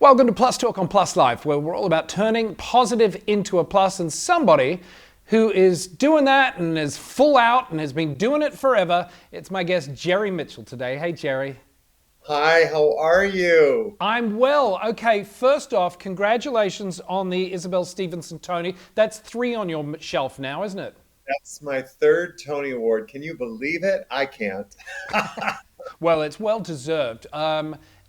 Welcome to Plus Talk on Plus Life, where we're all about turning positive into a plus, and somebody who is doing that and is full out and has been doing it forever. It's my guest, Jerry Mitchell, today. Hey, Jerry. Hi, how are you? I'm well. Okay, first off, congratulations on the Isabel Stevenson Tony. That's 3 on your shelf now, isn't it? That's my third Tony Award. Can you believe it? I can't. Well, it's well deserved.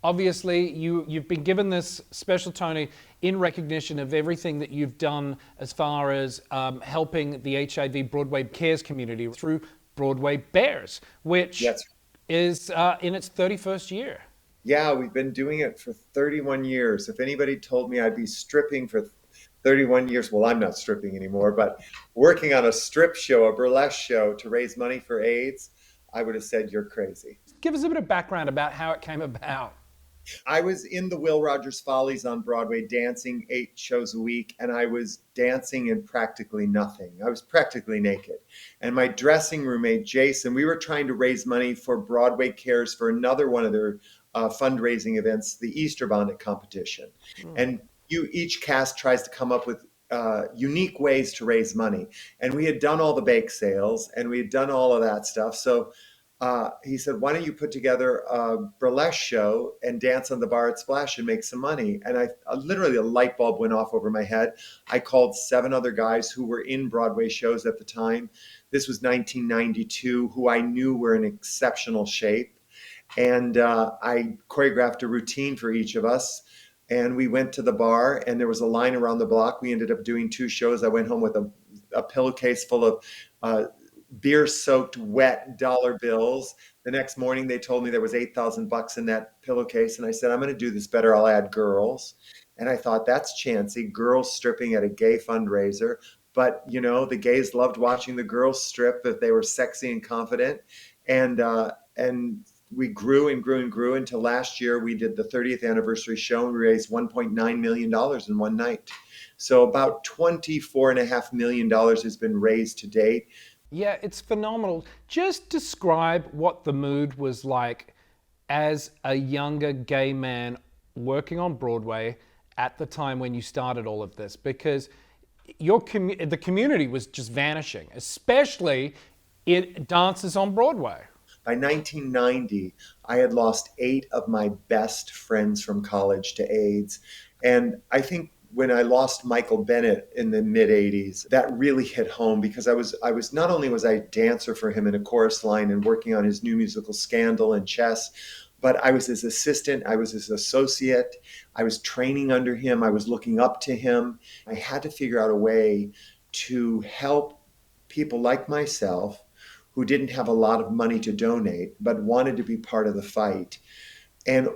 Obviously, you've been given this special Tony in recognition of everything that you've done as far as helping the HIV Broadway Cares community through Broadway Bares, which Yes. is in its 31st year. Yeah, we've been doing it for 31 years. If anybody told me I'd be stripping for 31 years, well, I'm not stripping anymore, but working on a strip show, a burlesque show to raise money for AIDS, I would have said you're crazy. Give us a bit of background about how it came about. I was in the Will Rogers Follies on Broadway dancing 8 shows a week, and I was dancing in practically nothing. I was practically naked. And my dressing roommate, Jason, we were trying to raise money for Broadway Cares for another one of their fundraising events, the Easter Bonnet competition. And each cast tries to come up with unique ways to raise money. And we had done all the bake sales and we had done all of that stuff. So he said, why don't you put together a burlesque show and dance on the bar at Splash and make some money? And I literally a light bulb went off over my head. I called 7 other guys who were in Broadway shows at the time. This was 1992, who I knew were in exceptional shape. And I choreographed a routine for each of us. And we went to the bar and there was a line around the block. We ended up doing 2 shows. I went home with a pillowcase full of beer-soaked, wet dollar bills. The next morning, they told me there was $8,000 in that pillowcase, and I said, "I'm going to do this better. I'll add girls." And I thought, that's chancy, girls stripping at a gay fundraiser. But the gays loved watching the girls strip if they were sexy and confident, and we grew and grew and grew until last year we did the 30th anniversary show and we raised $1.9 million in one night. So about $24.5 million has been raised to date. Yeah, it's phenomenal. Just describe what the mood was like as a younger gay man working on Broadway at the time when you started all of this, because the community was just vanishing, especially in dances on Broadway. By 1990, I had lost 8 of my best friends from college to AIDS. And I think when I lost Michael Bennett in the mid 80s, that really hit home because I was not only was I a dancer for him in a chorus line and working on his new musical Scandal and Chess, but I was his assistant, I was his associate, I was training under him, I was looking up to him. I had to figure out a way to help people like myself who didn't have a lot of money to donate, but wanted to be part of the fight. And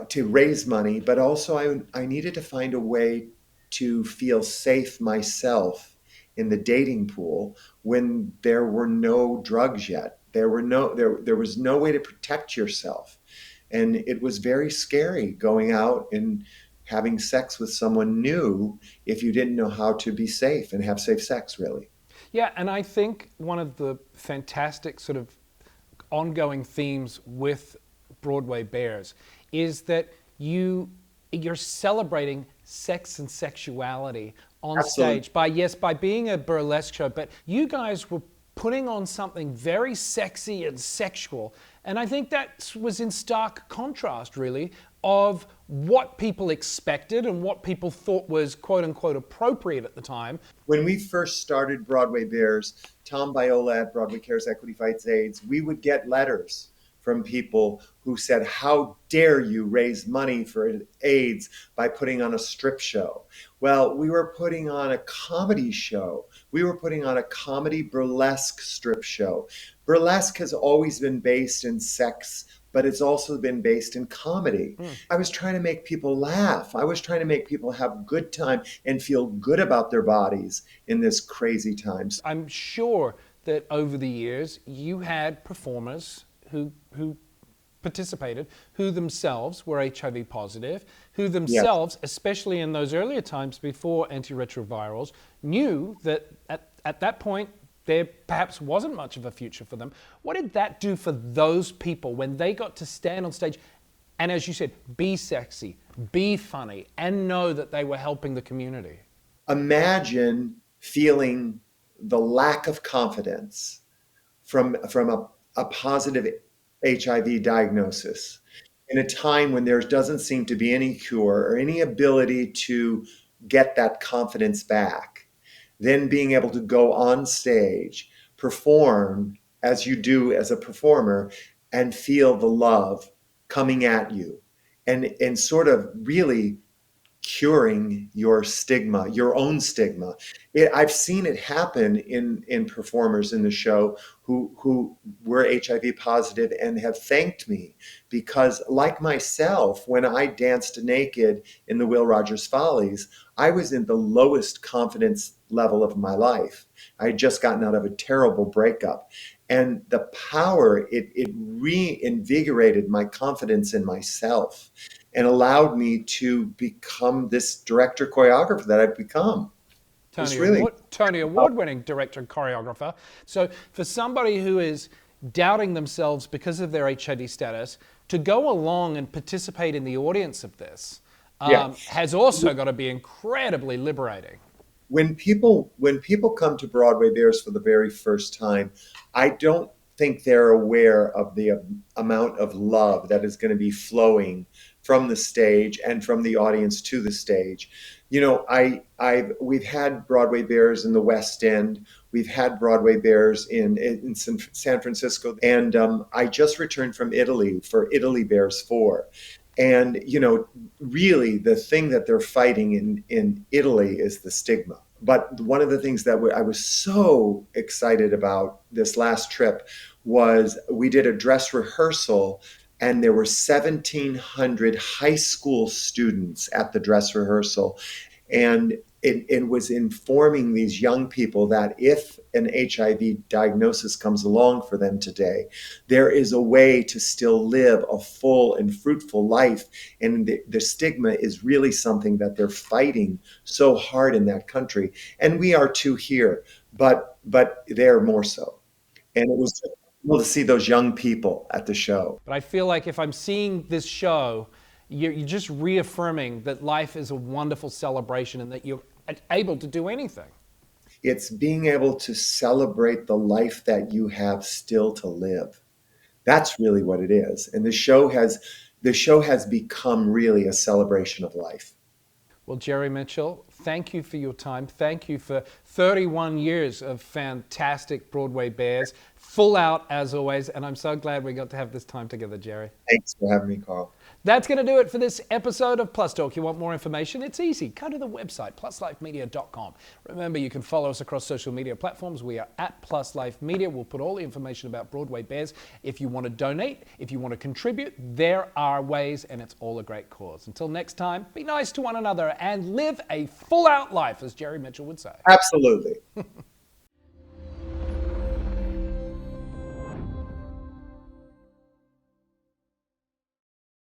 to raise money, but also I needed to find a way to feel safe myself in the dating pool when there were no drugs yet. There was no way to protect yourself. And it was very scary going out and having sex with someone new if you didn't know how to be safe and have safe sex, really. Yeah, and I think one of the fantastic sort of ongoing themes with Broadway Bares is that you're celebrating sex and sexuality on Absolutely. stage by being a burlesque show, but you guys were putting on something very sexy and sexual, and I think that was in stark contrast, really, of what people expected and what people thought was quote unquote appropriate at the time. When we first started Broadway Bears, Tom Biola at Broadway Cares Equity Fights AIDS, we would get letters from people who said, how dare you raise money for AIDS by putting on a strip show? Well, we were putting on a comedy show. We were putting on a comedy burlesque strip show. Burlesque has always been based in sex, but it's also been based in comedy. I was trying to make people laugh. I was trying to make people have a good time and feel good about their bodies in this crazy times. I'm sure that over the years you had performers who participated, who themselves were HIV positive, who themselves, especially in those earlier times before antiretrovirals, knew that at that point there perhaps wasn't much of a future for them. What did that do for those people when they got to stand on stage And as you said, be sexy, be funny, and know that they were helping the community. Imagine feeling the lack of confidence from a positive HIV diagnosis in a time when there doesn't seem to be any cure or any ability to get that confidence back. Then being able to go on stage, perform as you do as a performer, and feel the love coming at you, and sort of really curing your stigma, your own stigma. I've seen it happen in performers in the show who were HIV positive and have thanked me because, like myself, when I danced naked in the Will Rogers Follies, I was in the lowest confidence level of my life. I had just gotten out of a terrible breakup. And the power, it reinvigorated my confidence in myself and allowed me to become this director choreographer that I've become. It's really Tony Award-winning director and choreographer. So for somebody who is doubting themselves because of their HID status, to go along and participate in the audience of this has also got to be incredibly liberating. When people come to Broadway Bears for the very first time, I don't think they're aware of the amount of love that is going to be flowing from the stage and from the audience to the stage. You know, we've had Broadway Bears in the West End. We've had Broadway Bears in San Francisco, and I just returned from Italy for Italy Bears 4. And, you know, really the thing that they're fighting in Italy is the stigma. But one of the things that I was so excited about this last trip was we did a dress rehearsal, and there were 1,700 high school students at the dress rehearsal. And it was informing these young people that if an HIV diagnosis comes along for them today, there is a way to still live a full and fruitful life. And the stigma is really something that they're fighting so hard in that country. And we are too here, but they're more so. And it was cool to see those young people at the show. But I feel like if I'm seeing this show, you're just reaffirming that life is a wonderful celebration and that you're able to do anything. It's being able to celebrate the life that you have still to live. That's really what it is. And the show has become really a celebration of life. Well, Jerry Mitchell, thank you for your time. Thank you for 31 years of fantastic Broadway Bears. Full out, as always, and I'm so glad we got to have this time together, Jerry. Thanks for having me, Karl. That's going to do it for this episode of Plus Talk. You want more information? It's easy. Go to the website, pluslifemedia.com. Remember, you can follow us across social media platforms. We are at Plus Life Media. We'll put all the information about Broadway Bears. If you want to donate, if you want to contribute, there are ways, and it's all a great cause. Until next time, be nice to one another and live a full-out life, as Jerry Mitchell would say. Absolutely.